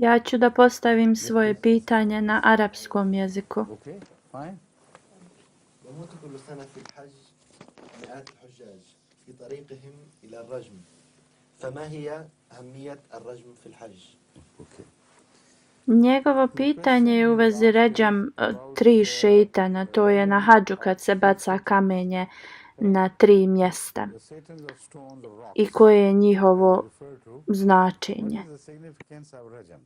Ja ću da postavim svoje pitanje na arapskom jeziku. Okay, fine. يموت كل سنة في الحج مئات الحجاج في طريقهم إلى الرجم فما هي أهمية الرجم في الحج؟ Okay. Njegovo pitanje je u vezi ređam 3 šeitana, to je na hadžu kad se baca kamenje na 3 mjesta. The satans of stones of rocks I koje je njihovo refer to. What značenje. is the significance of rajam?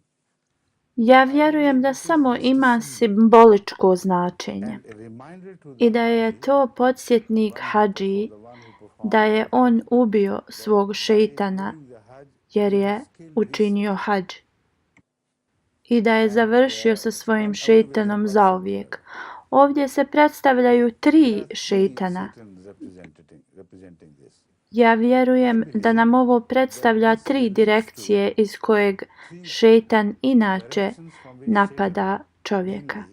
Ja vjerujem da samo ima simboličko značenje And a reminder to i da je to podsjetnik hadži the one who performed da je on ubio svog šeitana the hajj jer je učinio hadž i da je završio sa svojim šeitanom zauvijek. Ovdje se predstavljaju 3 šeitana. Satan representing this. Ja vjerujem da nam ovo predstavlja 3 direkcije iz kojeg šeitan inače napada čovjeka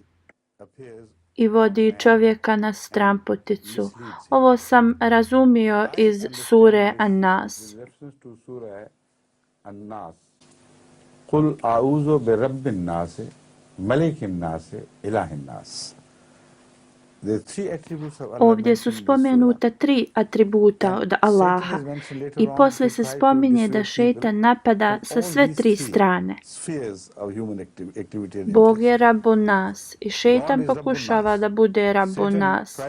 Appears i vodi čovjeka na stramputicu. Ovo sam razumio iz sure An-Nas. in reference to Surah An-Nas. قُلْ أَعُوذُ بِرَبِّ النَّاسِ مَلِكِ النَّاسِ إِلَهِ النَّاسِ. The 3 attributes of Allah Ovdje su mentioned in this spomenuta 3 atributa od Allaha i poslije se spominje da šeitan napada sa sve 3 strane. spheres of human activity and Bog je Rabbun Nas i šeitan pokušava da bude Rabbun Nas.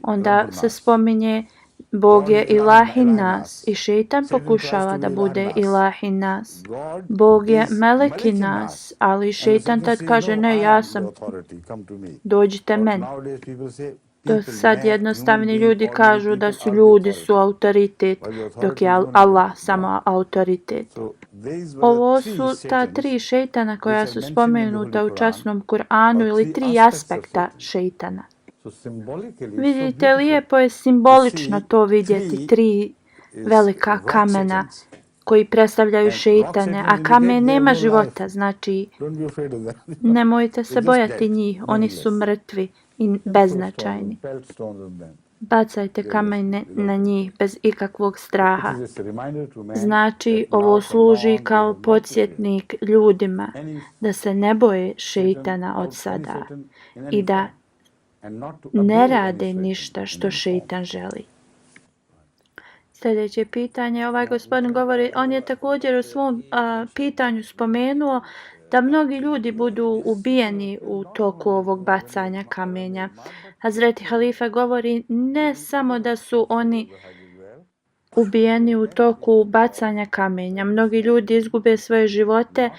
Onda se spominje Bog je Ilahin Nas i šeitan pokušava da bude Ilahin Nas. Bog je Meleki Nas, ali šeitan tad kaže ne, ja sam, dođite meni. Do sad jednostavni ljudi kažu da su ljudi su autoritet, dok je Allah samo autoritet. Ovo su ta 3 šeitana koja su spomenuta u časnom Kur'anu ili 3 aspekta šeitana. Vidite, lijepo je simbolično to vidjeti 3 velika kamena koji predstavljaju šeitane, a kamen nema života, znači nemojte se bojati njih, oni su mrtvi i beznačajni. Bacajte kamene na njih bez ikakvog straha. Znači, ovo služi kao podsjetnik ljudima da se ne boje šeitana od sada i da ne rade ništa što šeitan želi. Sljedeće pitanje, ovaj gospodin govori, on je također u svom pitanju spomenuo da mnogi ljudi budu ubijeni u toku ovog bacanja kamenja. Hazreti Halifa govori ne samo da su oni ubijeni u toku bacanja kamenja. Mnogi ljudi izgube svoje živote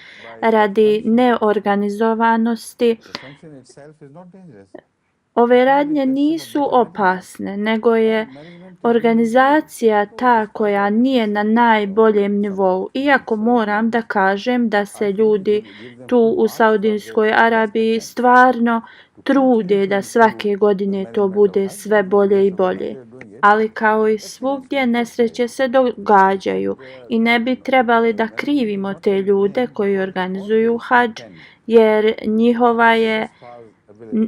radi neorganizovanosti. Ove radnje nisu opasne, nego je organizacija ta koja nije na najboljem nivou. Iako moram da kažem da se ljudi tu u Saudijskoj Arabiji stvarno trude da svake godine to bude sve bolje i bolje. Ali kao i svugdje nesreće se događaju i ne bi trebali da krivimo te ljude koji organizuju hadž, jer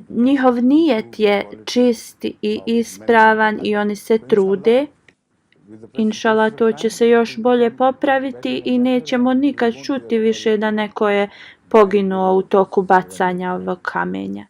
njihov nijet je čist i ispravan i oni se trude. Inšala, to će se još bolje popraviti i nećemo nikad čuti više da neko je poginuo u toku bacanja ovog kamenja.